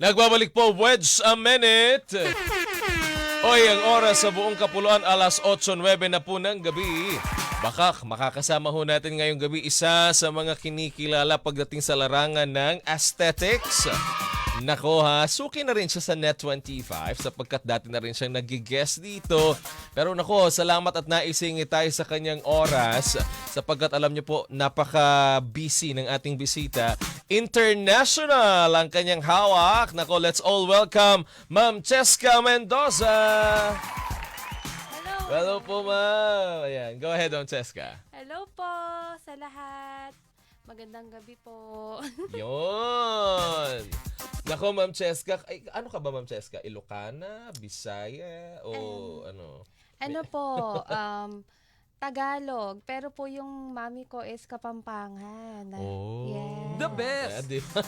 Nagbabalik po, Wedge a Minute. Oy, ang oras sa buong kapuluan, alas 8:09 na po ng gabi. Baka makakasama ho natin ngayong gabi isa sa mga kinikilala pagdating sa larangan ng aesthetics. Nako ha, suki na rin siya sa Net25 sapagkat dati na rin siyang nag-guest dito. Pero nako, salamat at naisingi tayo sa kanyang oras sapagkat alam niyo po, napaka-busy ng ating bisita. International ang kanyang hawak. Nako, let's all welcome Ma'am Cheska Mendoza. Hello. Hello po, ma'am. Ayan, go ahead, Ma'am Cheska. Hello po sa lahat. Magandang gabi po. Yun. Nako, Ma'am Cheska. Ay, ano ka ba, Ma'am Cheska? Ilocana? Bisaya? O ano? Ano po, Tagalog. Pero po yung mami ko is Kapampangan. Oh. Yes. The best! Ah, di ba?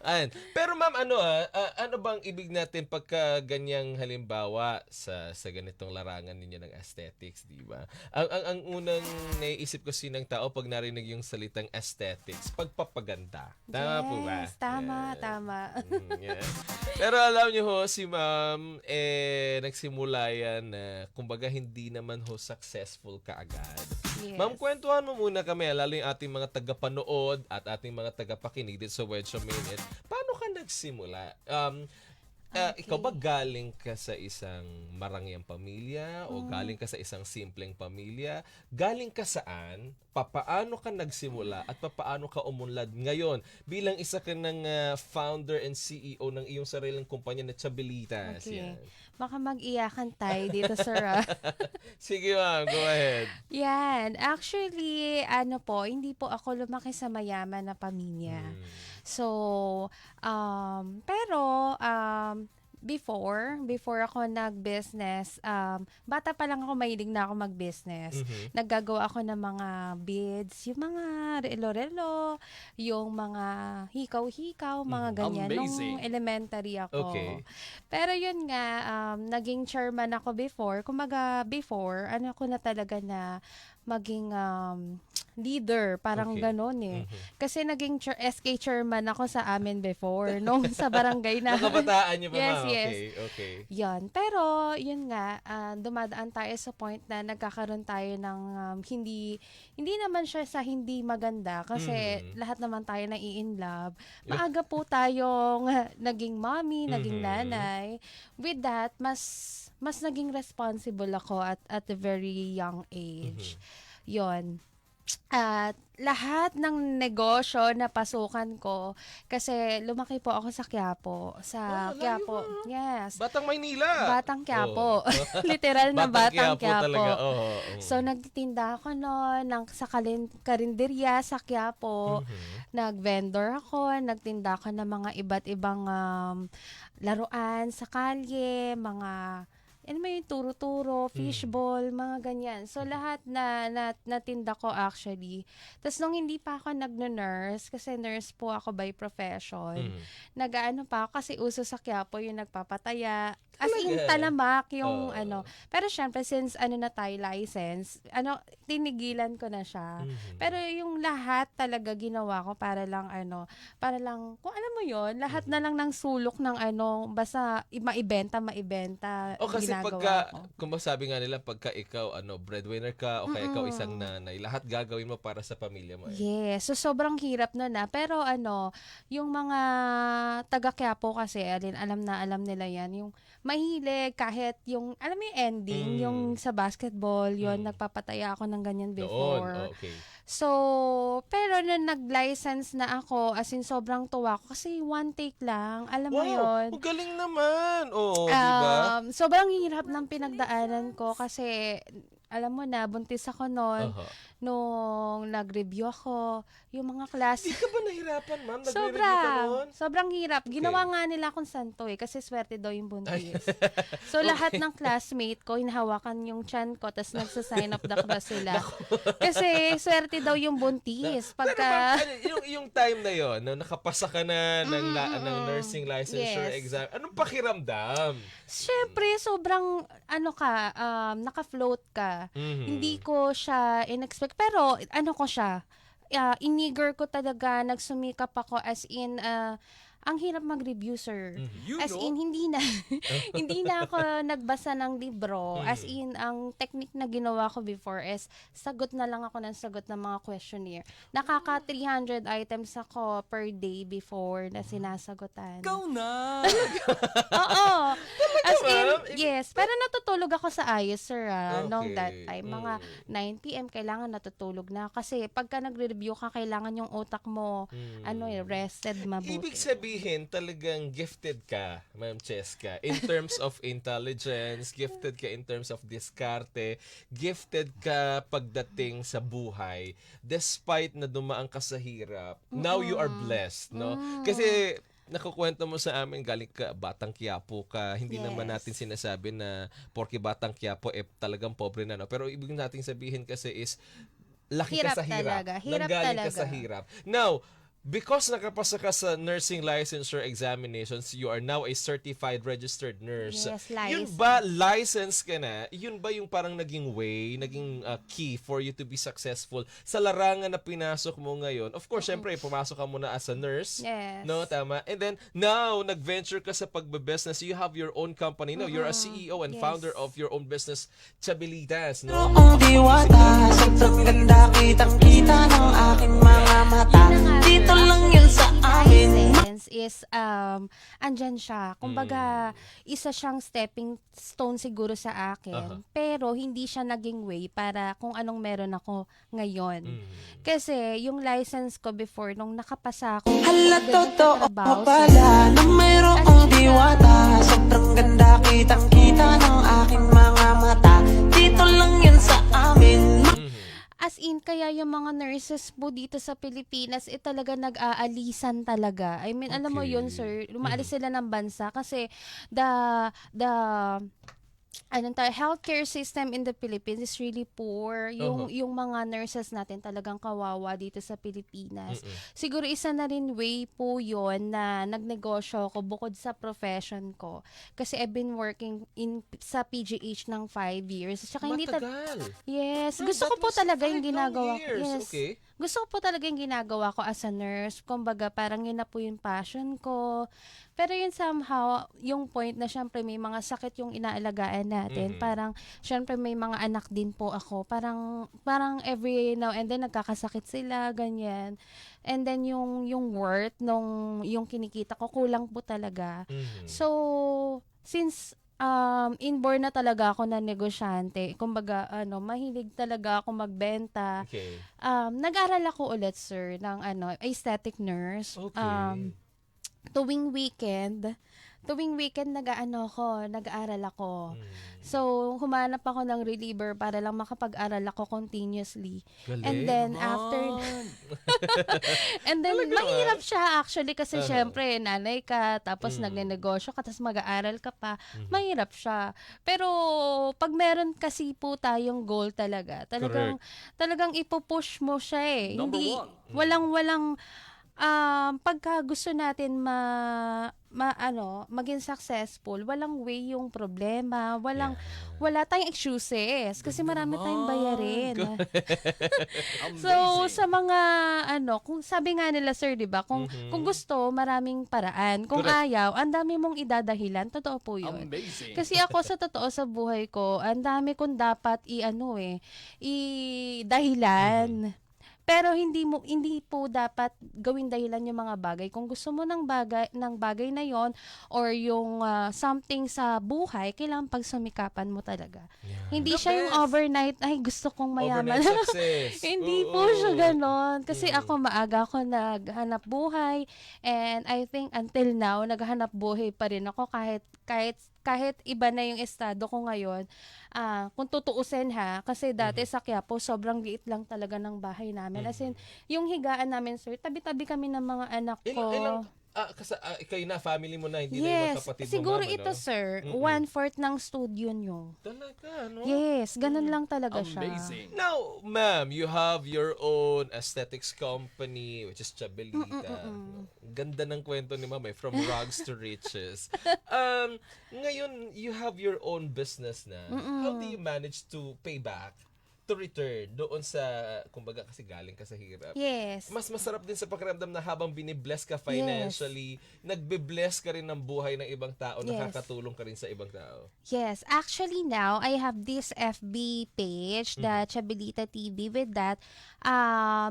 Ayan. Pero ma'am, ano bang ibig natin pagka ganyang halimbawa sa ganitong larangan ninyo ng aesthetics, di ba? Ang unang naiisip ko sinang tao pag narinig yung salitang aesthetics, pagpapaganda. Tama po ba? Yes, tama, Yan. tama. Yeah. Pero alam niyo ho, si ma'am, nagsimula yan na, kumbaga hindi naman ho successful kaagad. Yes. Ma'am, kwentuhan mo muna kami, lalo yung ating mga tagapanood at ating mga tagapakinig dito sa Wedge a Minute. Paano ka nagsimula? Ikaw ba galing ka sa isang marangyang pamilya o galing ka sa isang simpleng pamilya? Galing ka saan? Papaano ka nagsimula at papaano ka umunlad ngayon bilang isa ka ng founder and CEO ng iyong sariling kumpanya na Chabilitas? Okay. Yan. Baka mag-iyakan tayo dito, sir. Ah. Sige ma'am, go ahead. Yan. Actually, hindi po ako lumaki sa mayaman na pamilya. So, pero before ako nag-business, bata pa lang ako, mahilig na ako mag-business. Naggagawa ako ng mga beads, yung mga relo-relo, yung mga hikaw-hikaw, mga ganyan. Amazing. Nung elementary ako. Okay. Pero yun nga, naging chairman ako before. Kumaga before, ko na talaga na maging leader, parang Okay. ganon eh. Kasi naging SK chairman ako sa amin before, nung sa barangay na. Ang kabataan niyo pa Yes, ma'am? yes. Okay. Yan. Pero, yun nga, dumadaan tayo sa point na nagkakaroon tayo ng hindi naman siya sa hindi maganda kasi lahat naman tayo na in love. Maaga po tayong naging mommy, naging nanay. With that, mas naging responsible ako at a very young age. Yon. At lahat ng negosyo na pasukan ko, kasi lumaki po ako sa Quiapo. Sa layo Quiapo. ah. Yes. Batang Maynila. Batang Quiapo. Oh. Literal na Batang Quiapo. talaga. Oo. So, nagtitinda ako noon sa karinderya sa Quiapo. Nag-vendor ako, nagtinda ako ng mga iba't ibang laruan sa kalye, mga may turo-turo, fishball, mga ganyan. So, lahat na natinda ko actually. Tapos, nung hindi pa ako nag-nurse, kasi nurse po ako by profession, nag-ano pa ako, kasi uso sa Quiapo yung nagpapataya. As in, Talaga? talamak yung Oo. Pero syempre, since na tayo license, tinigilan ko na siya. Pero yung lahat talaga ginawa ko para lang kung alam mo yon, lahat na lang ng sulok ng basta maibenta. O kasi ginagawa ko. kung masabi nga nila, pagka ikaw, breadwinner ka, o kaya ikaw isang nanay, lahat gagawin mo para sa pamilya mo. Yes. So, sobrang hirap nun na. Pero yung mga taga-Quiapo kasi, alam nila yan. Yung mahilig, kahit yung, alam mo yung ending, yung sa basketball, yon nagpapataya ako ng ganyan before. Doon, okay. So, pero nung nag-license na ako, as in sobrang tuwa ko kasi one take lang, alam mo yun. Wow, ang galing naman. Oo, di ba? Sobrang hirap ng pinagdaanan ko kasi alam mo na, buntis ako noon. Aha. Nung nag-review ako, yung mga class. Di ka ba nahirapan, ma'am? Nagre-review ka noon? Sobrang hirap. Ginawa nga nila akong santo kasi swerte daw yung buntis. So, lahat ng classmate ko, hinahawakan yung chan ko, tapos nagsasign up the cross sila. Kasi swerte daw yung buntis. Pero Pagka, ma'am, yung time na yon, no, nakapasa ka na ng nursing licensure Yes. exam, anong pakiramdam? syempre, sobrang, naka-float ka. Hindi ko siya in-expect. Pero, ko siya, inigger ko talaga, nagsumikap ako as in, ang hirap mag-review, sir. You As know? in, hindi na, hindi na ako nagbasa ng libro. As in, ang technique na ginawa ko before is, sagot na lang ako ng sagot ng mga questionnaire. Nakaka 300 items ako per day before na sinasagutan. Ikaw na! Oo. As in, ma'am? yes. Pero natutulog ako sa ayos, sir, nung that Okay. time. Mga 9 p.m. kailangan natutulog na. Kasi pagka nagre-review ka, kailangan yung utak mo, rested mabuti. Ibig sabihin, talagang gifted ka, Ma'am Cheska, in terms of intelligence, gifted ka in terms of diskarte, gifted ka pagdating sa buhay, despite na dumaan ka sa hirap, now you are blessed, no? Kasi nakukwento mo sa amin, galing ka, Batang Quiapo ka. Hindi naman Yes. natin sinasabi na porke Batang Quiapo, talagang pobre na, no? Pero ibig natin sabihin kasi is, laki Hirap ka sa hirap. talaga. Hirap Nanggaling ka talaga. sa hirap. Now, because nakapasa ka sa nursing licensure examinations, you are now a certified registered nurse. Yes, Yun license. ba, license ka na? Yun ba yung parang naging way, naging key for you to be successful sa larangan na pinasok mo ngayon? Of course, syempre, pumasok ka muna as a nurse. Yes. No, tama. And then, now, nag-venture ka sa pagbe-business. You have your own company. No, you're a CEO and Yes. founder of your own business, Chabilitas. No? Ang diwata, sobrang ganda, kitang-kita ng aking mga mata. Yun na nga, Dito sir. lang yun sa amin. License is, andyan siya. Kumbaga, isa siyang stepping stone siguro sa akin. Pero, hindi siya naging way para kung anong meron ako ngayon. Kasi, yung license ko before, nung nakapasa ako, Hala, totoo trabaho pa pala na mayroong diwata. Sobrang ganda, kitang-kita ng aking mga mata. Dito lang yun sa amin. As in, kaya yung mga nurses po dito sa Pilipinas, talaga nag-aalisan talaga. I mean, alam mo yun, sir, lumaalis sila ng bansa kasi the healthcare system in the Philippines is really poor. Yung mga nurses natin talagang kawawa dito sa Pilipinas. Siguro isa na rin way po yon na nagnegosyo ko bukod sa profession ko. Kasi I've been working sa PGH ng 5 years. Tsaka Matagal. Yes, No, gusto that ko po was talaga 5 yung long ginagawa ko. years. Yes. Okay. Gusto ko po talaga yung ginagawa ko as a nurse. Kumbaga, parang yun na po yung passion ko. Pero yun somehow, yung point na syempre may mga sakit yung inaalagaan natin. Parang, syempre may mga anak din po ako. Parang every now and then nagkakasakit sila, ganyan. And then yung worth yung kinikita ko, kulang po talaga. So, since inborn na talaga ako na negosyante. Kumbaga, mahilig talaga ako magbenta. Okay. Nag-aral ako ulit, sir, ng aesthetic nurse. Okay. Tuwing weekend nag-aaral ako. So, humanap ako ng reliever para lang makapag-aral ako continuously. Galing. And then, after... And then, mahirap siya actually kasi syempre, nanay ka, tapos nagnenegosyo ka, tapos mag-aaral ka pa. Mahirap siya. Pero, pag meron kasi po tayong goal talagang ipupush mo siya eh. Number Hindi, one. walang pagka gusto natin maging successful, walang way yung problema, wala tayong excuses kasi marami tayong bayarin. So, sa mga kung sabi nga nila, sir, 'di ba? Kung gusto, maraming paraan. Kung Correct. ayaw, ang dami mong idadahilan. Totoo po 'yun. Amazing. Kasi ako sa totoo sa buhay ko, ang dami kong dapat i-dahilan. Pero hindi po dapat gawing dahilan yung mga bagay. Kung gusto mo ng bagay na yon or yung something sa buhay, kailangan pagsumikapan mo talaga. Hindi The siya yung best. overnight, ay gusto kong mayaman. Overnight success. Hindi po siya ganon. Kasi ako maaga ako naghanap buhay and I think until now, naghanap buhay pa rin ako kahit iba na yung estado ko ngayon. Kung tutuusin kasi dati sa Quiapo, sobrang liit lang talaga ng bahay namin. As in, yung higaan namin, sir, tabi-tabi kami ng mga anak ko. Ilang kayo na, family mo na, hindi na yung mga Yes, kapatid mo, siguro mama, ito, no? sir, 1/4 ng studio nyo. Talaga, no? Yes, ganun lang talaga siya. Amazing. Now, ma'am, you have your own aesthetics company, which is Chabelita. Ganda ng kwento ni ma'am, from rags to riches. Ngayon, you have your own business na. How do you manage to pay back to return doon sa, kumbaga kasi galing ka sa hirap. Yes. Mas masarap din sa pakiramdam na habang binibless ka financially, nagbe-bless ka rin ng buhay ng ibang tao, Yes. nakakatulong ka rin sa ibang tao. Yes, actually now I have this FB page, the Chabilita TV. With that,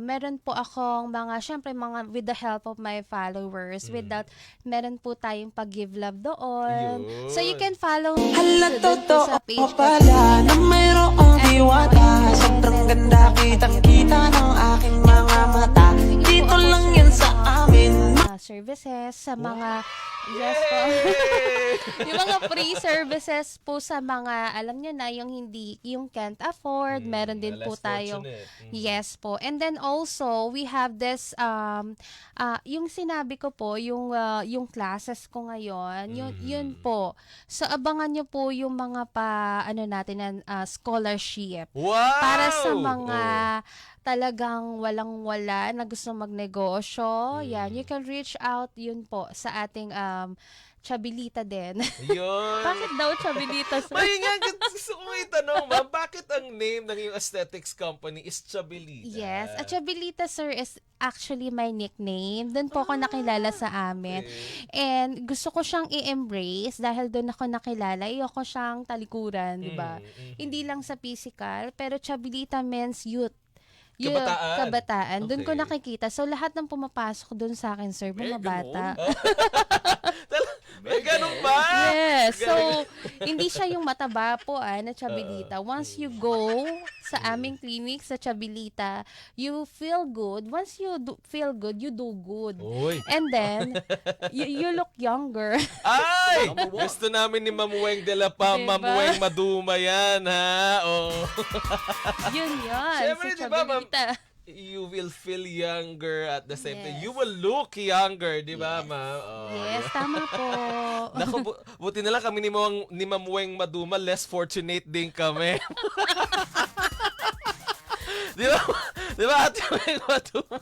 meron po akong syempre with the help of my followers. With that, meron po tayong pag-give love doon. Yun. So you can follow me Hala, doon po sa totoo page ko. pala na mayroong diwata. Sobrang ganda, kitang-kita ng aking mga mata. Dito lang yan sa amin. Services sa mga yes po. Yung mga free services po sa mga alam nyo na yung can't afford, meron din less po tayong fortunate. yes po. And then also we have this yung sinabi ko po yung classes ko ngayon, yun po. So abangan nyo po yung mga natin scholarship Wow! para sa mga talagang walang-wala na gusto magnegosyo. Yan, you can reach out yun po sa ating Chabilita din. Yun. Bakit daw Chabilita, sir? May nga, gusto ko itanong, ma'am, bakit ang name ng iyong aesthetics company is Chabilita? Yes, at Chabilita, sir, is actually my nickname. Doon po ako nakilala sa amin. And gusto ko siyang i-embrace dahil doon ako nakilala. Ayoko siyang talikuran, di ba? Hindi lang sa physical, pero Chabilita means youth. Yung Kabataan. kabataan. Doon ko Okay. nakikita. So, lahat ng pumapasok doon sa akin, sir, mga bata. May ganun ba? Yes. So, hindi siya yung mataba po na Chabilita. Once you go sa aming clinic sa Chabilita, you feel good. Once you feel good, you do good. Uy. And then, you look younger. Ay! Gusto namin ni Ma'am Weng de la Pam, Diba? Ma'am Weng Maduma yan, ha? Oh. Yun. Siyempre, Sa diba, ma'am? Chabilita. You will feel younger at the same time. Yes. You will look younger, di ba, ma'am? Oh. Yes, tama po. Naku, buti na lang kami ni Ma'am Weng Maduma, less fortunate din kami. Di ba? Di ba, Ate Weng Maduma?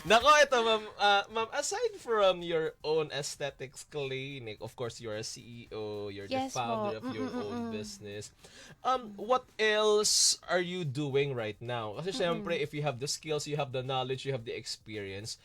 Nako, ito, ma'am. Ma'am, aside from your own aesthetics clinic, of course, you're a CEO, you're the Yes founder po. of your own business. What else are you doing right now? Kasi syempre, if you have the skills, you have the knowledge, you have the experience,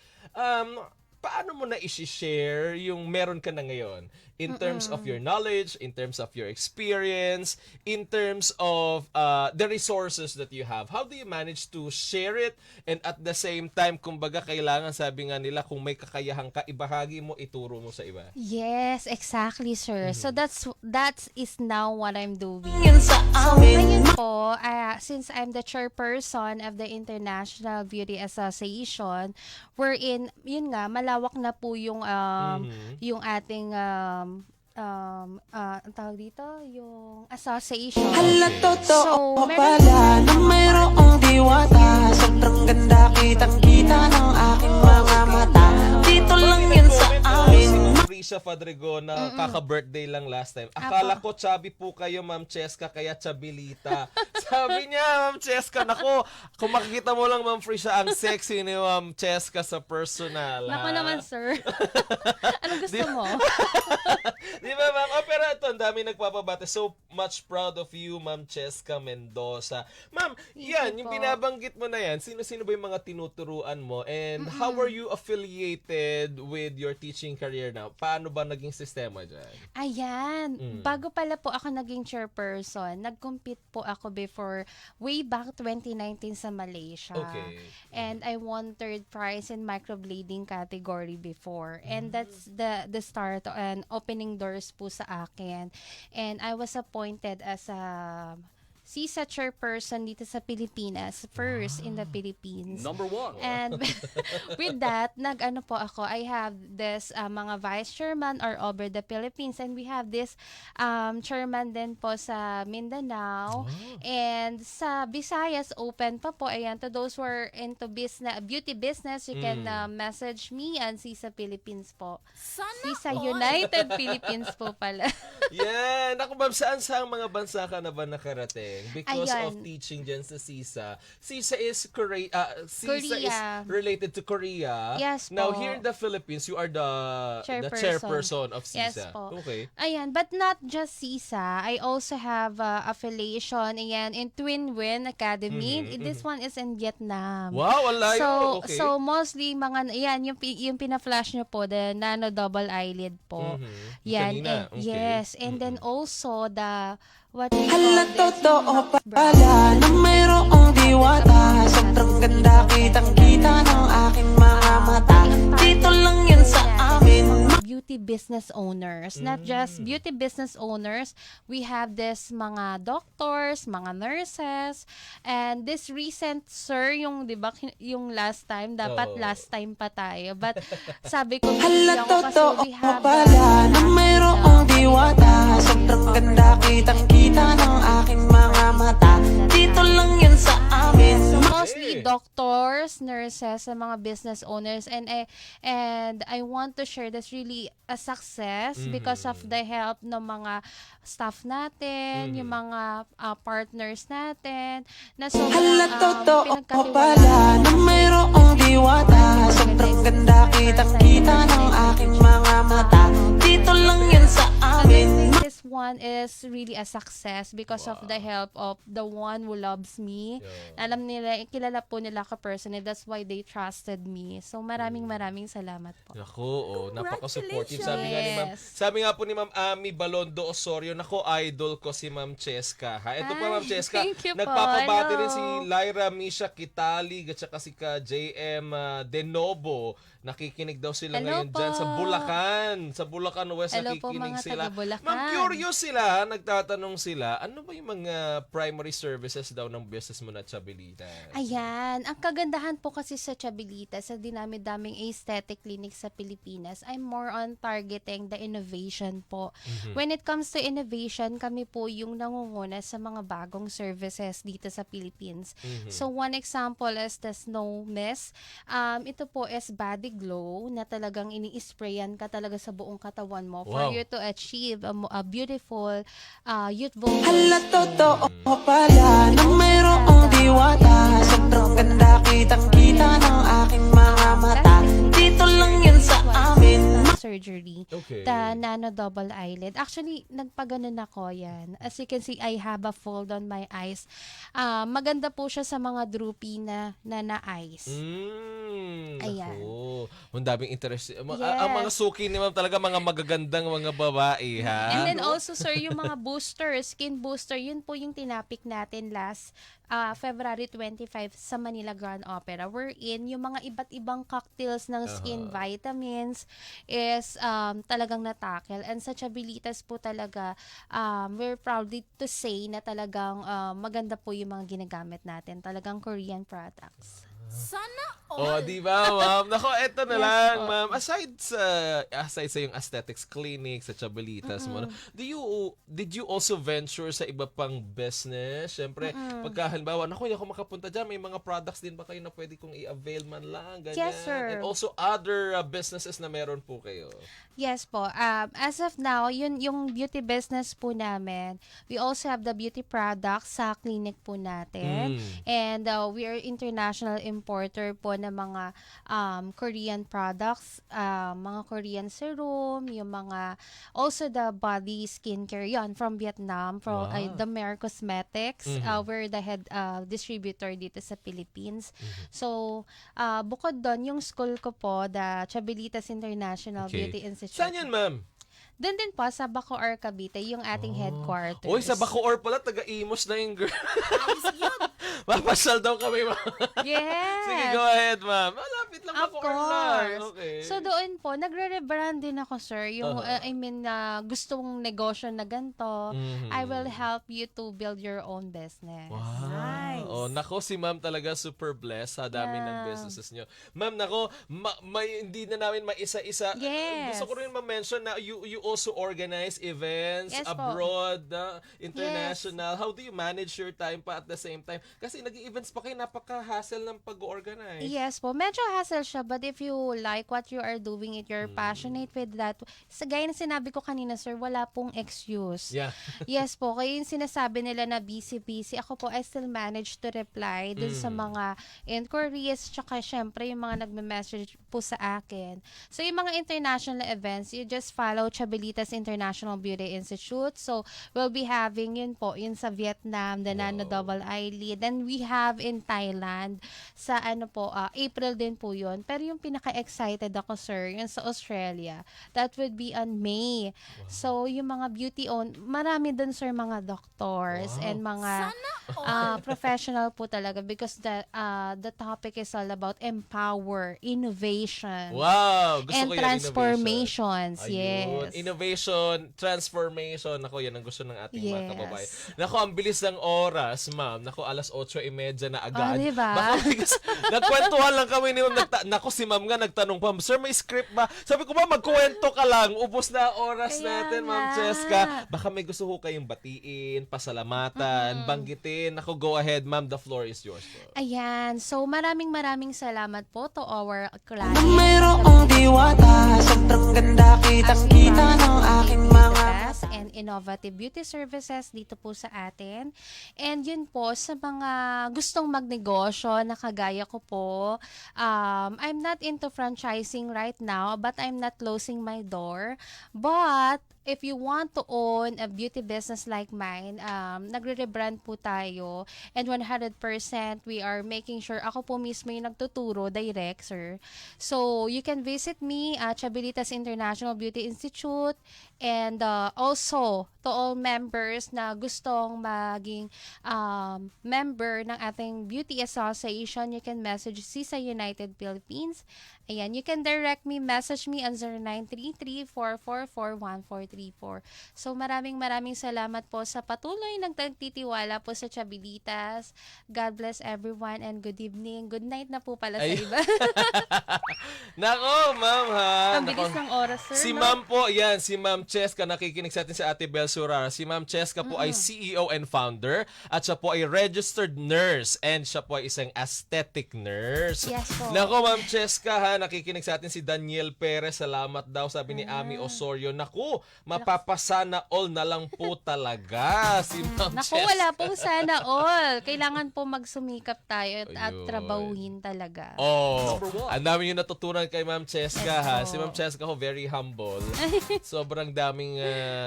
paano mo na i-share yung meron ka na ngayon? In terms of your knowledge, in terms of your experience, in terms of the resources that you have. How do you manage to share it and at the same time, kumbaga kailangan, sabi nga nila, kung may kakayahan ka, ibahagi mo, ituro mo sa iba. Yes, exactly, sir. So, that is now what I'm doing. Yan sa So, amin. ngayon po, since I'm the chairperson of the International Beauty Association, wherein, yun nga, malawak na po yung ating ang tawag dito, yung association. Hala, So, totoo meron pala na mayroong diwata. Sobrang ganda, kitang-kita ng aking mga mata. Dito lang yan sa amin. Risha Fadrego na kaka-birthday lang last time. Akala ko chubby po kayo, Ma'am Cheska, kaya Chabilita. Sabi niya, Ma'am Cheska, nako, kung makikita mo lang, Ma'am Risha, ang sexy ni Ma'am Cheska sa personal. Nako ha? naman, sir. Anong gusto mo? Di ba, Ma'am? Oh, pero ito, ang dami nagpapabate. So much proud of you, Ma'am Cheska Mendoza. Ma'am, yan, you yung po. binabanggit mo na yan, sino-sino ba yung mga tinuturuan mo? And how are you affiliated with your teaching career now? Paano ba naging sistema dyan? Ayan. Bago pala po ako naging chairperson, nag-compete po ako before, way back 2019 sa Malaysia. Okay. And I won third prize in microblading category before. And that's the start and opening doors po sa akin. And I was appointed as a CISA chairperson dito sa Pilipinas, first in the Philippines. Number one. And with that, nag-ano po ako, I have this mga vice chairman or over the Philippines, and we have this chairman din po sa Mindanao. And sa Visayas, open pa po. Ayan, to those who are into business, beauty business, you can message me and CISA Philippines po. CISA United Philippines po pala. Yan. Ako, Ma'am, saan sa mga bansa ka na ba nakarating? because of Ayun. teaching dyan sa CISA. CISA is CISA is Korea. related to Korea. Yes Now, po. here in the Philippines, you are the chairperson of CISA. Yes po. Okay. Ayan, but not just CISA. I also have affiliation ayan, in Twin Win Academy. This one is in Vietnam. Wow, ang layo. Okay. So mostly mga yan yung pina-flash nyo po, the nano double eyelid po. Yan. Kanina, And, okay. yes, and then also the what we Hala, call this, totoo yung Max pala Brown. na mayroong diwata. Sobrang ganda, kitang-kita ng aking mga mata. Dito lang yun sa amin. Beauty business owners, not just beauty business owners. We have this mga doctors, mga nurses, and this recent sir, yung 'di ba yung last time, dapat Oo. last time pa tayo. But sabi ko Hala, ako kasi totoo we have pala na mayroong diwata. Sobrang ganda, kitang-kita ng aking mga mata. Dito lang yun sa amin. mostly doctors, nurses, and mga business owners, and I want to share this really a success because of the help ng mga staff natin, yung mga partners natin, na sobrang Hala, totoo pinagkatiwalaan pala na mayroong diwata. Sobrang ganda, kitang-kita ng aking mga mata. Dito lang yun sa amin. This one is really a success because of the help of the one who loves me. Alam nila, kilala po nila ako personally. That's why they trusted me. So maraming salamat po. Naku, napaka-supportive. Sabi nga po ni Ma'am Ami Balondo Osorio, naku, idol ko si Ma'am Cheska. Ha? Ito pa, Ma'am Cheska. Thank you po. Nagpapabati Hello. rin si Lyra Misha Kitalig at saka si ka JM Denobo. Nakikinig daw sila Hello ngayon dyan sa po. Bulacan. Sa Bulacan West Hello po, nakikinig mga sila. taga-Bulacan. Ma'am, curious sila. Nagtatanong sila, ano ba yung mga primary services daw ng business mo na Chabilitas? Ayan, ang kagandahan po kasi sa Chabilitas, sa dinami-daming aesthetic clinic sa Pilipinas, I'm more on targeting the innovation po. When it comes to innovation, kami po yung nangunguna sa mga bagong services dito sa Philippines. So one example is the Snow Mist. Ito po is body glow na talagang ini-sprayan ka talaga sa buong katawan mo for Wow. you to achieve a beautiful, youthful Hala, skin. totoo pala na mayroong diwata. Sobrang ganda, kitang-kita ng aking mga mata. Dito lang yun sa amin. Surgery. Okay. The nano double eyelid. Actually, nagpaganon ako yan. As you can see, I have a fold on my eyes. Maganda po siya sa mga droopy na eyes. Ayan. Naku. Ang daming interest. Ang Yes. mga suki ni Ma'am talaga mga magagandang mga babae, ha? And then also, sir, yung mga booster, skin booster, yun po yung tinapik natin last February 25 sa Manila Grand Opera. Wherein, yung mga iba't ibang cocktails ng skin vitamins is talagang natakel. And sa Chabilitas po talaga, we're proud to say na talagang maganda po yung mga ginagamit natin. Talagang Korean products. Oh, di ba, ma'am? Nako, eto na Yes lang, po. ma'am. Aside sa yung aesthetics clinic, sa Chabilitas mo, did you also venture sa iba pang business? Siyempre, pagka halimbawa, naku, hindi ako makapunta dyan, may mga products din ba kayo na pwede kong i-avail man lang? Ganyan. Yes, sir. And also other businesses na meron po kayo. Yes po. As of now, yun yung beauty business po namin. We also have the beauty products sa clinic po natin. And we are international importer po ng mga Korean products, mga Korean serum, yung mga also the body skincare yon from Vietnam, from the Mer Cosmetics. We're the head distributor dito sa Philippines. So, bukod doon, yung school ko po, the Chabilitas International Okay. Beauty Institute. Saan yan, ma'am? Doon din po sa Bacoor, Cavite, yung ating headquarters. Uy, sa Bacoor pala, taga-Imos na yung girl. Mapasyal daw kami, ma'am. Yes. Sige, go ahead, ma'am. Malapit lang Of Bacoor lang. course. Okay. So doon po, nagre-rebrand din ako, sir. Yung, gustong negosyo na ganito, I will help you to build your own business. Wow. Oh, nako si ma'am talaga super blessed sa dami ng Yeah. businesses nyo. Ma'am, nako, hindi na namin maisa-isa. Yes. Gusto ko rin ma-mention na you also organize events Yes po. abroad, international. How do you manage your time pa at the same time? Kasi nag-events pa kayo, napaka-hassle ng pag-organize. Yes po, medyo hassle siya, but if you like what you are doing, if you're passionate with that, sa gaya na sinabi ko kanina, sir, wala pong excuse. Yeah. Yes po, kaya yung sinasabi nila na busy, ako po, I still manage to reply dun sa mga inquiries, tsaka syempre yung mga nagme-message po sa akin. So yung mga international events, you just follow Chabelitas International Beauty Institute. So we'll be having yun po, yun sa Vietnam, the Nano Double Eyelid. Then we have in Thailand, sa April din po yun. Pero yung pinaka-excited ako, sir, yun sa Australia. That would be on May. So yung mga beauty marami dun, sir, mga doctors and mga professional po talaga, because the topic is all about empower, innovation, Wow! Gusto and ko yan, transformations. Ayun. Yes. Innovation, transformation. Ako, yan ang gusto ng ating mga Yes. kababayan. Nako, ang bilis ng oras, ma'am. Nako, 8:30 na agad. Oh, diba? Baka, because, nagkwentuhan lang kami ni ma'am. Nako, si ma'am nga nagtanong pa, sir, may script ba? Sabi ko ba, magkwento ka lang. Ubos na oras Kaya natin, ma'am nga. Cheska. Baka may gusto ko kayong batiin, pasalamatan, banggitin. Nako, go ahead, ma'am. The floor is yours. Po. Ayan. So, maraming salamat po to our client. Mayroong diwata, sobrang ganda kitang-kita ng aking mga Best and innovative beauty services dito po sa atin. And yun po, sa mga gustong magnegosyo na kagaya ko po, I'm not into franchising right now, but I'm not closing my door. But if you want to own a beauty business like mine, nagre-rebrand po tayo, and 100% we are making sure ako po mismo yung nagtuturo, direct, sir. So, you can visit me at Chabelitas International Beauty Institute, and also to all members na gustong maging member ng ating beauty association, you can message Sisa United Philippines. Ayan, you can direct me, message me on 0933-444-1434. So maraming salamat po sa patuloy nagtitiwala po sa Chabelitas. God bless everyone and good evening. Good night na po pala sa Ay. iba. Nako, ma'am, ha? Ang bilis Nako. ng oras, sir. Si no? ma'am po, yan, si ma'am Cheska, nakikinig sa atin si Ate Bel Surar. Si ma'am Cheska po ay CEO and founder, at siya po ay registered nurse, and siya po ay isang aesthetic nurse. Yes po. Nako, ma'am Cheska, ha, nakikinig sa atin si Daniel Perez. Salamat daw, sabi ni Ami Osorio. Naku, mapapasana all na lang po talaga si ma'am Naku, Cheska. wala pong sana all. Kailangan po magsumikap tayo at Ayun. trabahuin talaga. Oh, ang dami yung natutunan kay Ma'am Cheska, ha. Si Ma'am Cheska ho, very humble. Sobrang daming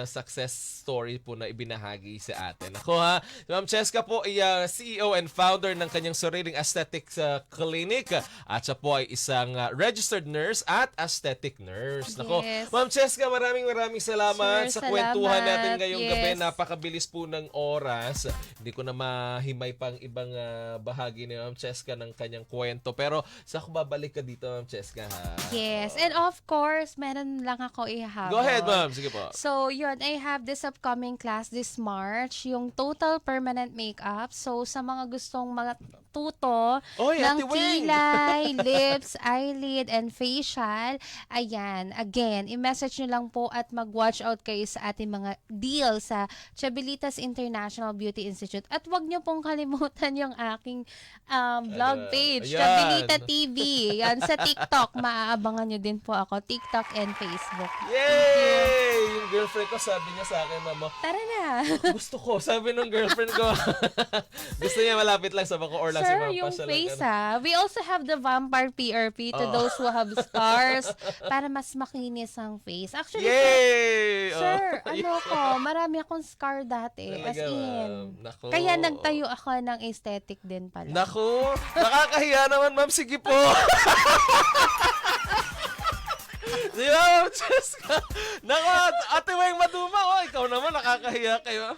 success story po na ibinahagi sa atin. Ako, ha, si Ma'am Cheska po ay CEO and founder ng kanyang sariling aesthetics clinic, at siya po ay isang registered nurse at aesthetic nurse. Nako, Yes. Ma'am Cheska, maraming salamat Sir, sa kwentuhan salamat. natin ngayong gabi. Yes. Napakabilis po ng oras. Hindi ko na mahimay pang ibang bahagi ni Ma'am Cheska ng kanyang kwento. Pero sa ako babalik ka dito, Ma'am Cheska, ha? Yes. And of course, meron lang ako ihabol. Go ahead, ma'am. Sige po. So, yun, I have this upcoming class this March, yung Total Permanent Makeup. So, sa mga gustong matuto Oy, ng Ate Weng! kilay, lips, eyelid, and facial, ayan, again, i-message nyo lang po at mag-watch out kayo sa ating mga deal sa Chabelitas International Beauty Institute. At wag nyo pong kalimutan yung aking vlog page, Ayan. Chabelita TV. Yan, sa TikTok, maaabangan nyo din po ako, TikTok and Facebook. Yay! Yung girlfriend ko sabi niya sa akin, mama, Tara na. gusto ko. Sabi nung girlfriend ko. Gusto niya malapit lang sa Bacoor lang si Sir, Ma'am yung Pasha lang, face ano. We also have the Vampire PRP to those who have scars para mas makinis ang face. Actually, Yay! sir, Oh. marami akong scar dati. As Talaga, in. ma'am. Naku. Kaya nagtayo ako ng aesthetic din pala. Naku, nakakahiya naman, ma'am. Sige po. Di ba, Ma'am Cheska? Naku, Ate Weng Maduma, ikaw naman, nakakahiya kayo.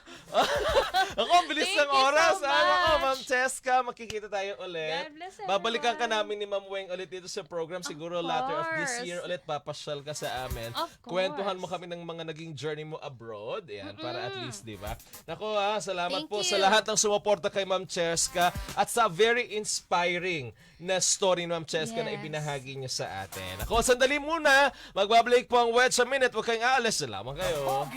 Ako, ang bilis Thank ng you so oras. Ako, much. Ma'am Cheska, makikita tayo ulit. God bless Babalikan ka everyone. namin ni Ma'am Weng ulit dito sa program. Siguro Of later of this course. year ulit, papasyal ka sa amin. Of course. Kwentuhan mo kami ng mga naging journey mo abroad. Yan, para at least, di ba? Naku salamat Thank po you. sa lahat ng sumuporta kay Ma'am Cheska at sa very inspiring na story ni Ma'am Cheska na Yes. ibinahagi niya sa atin. Ako, sandali muna. Magbabalik po ang Wedge a Minute. Huwag kayong aalis. Salamat kayo.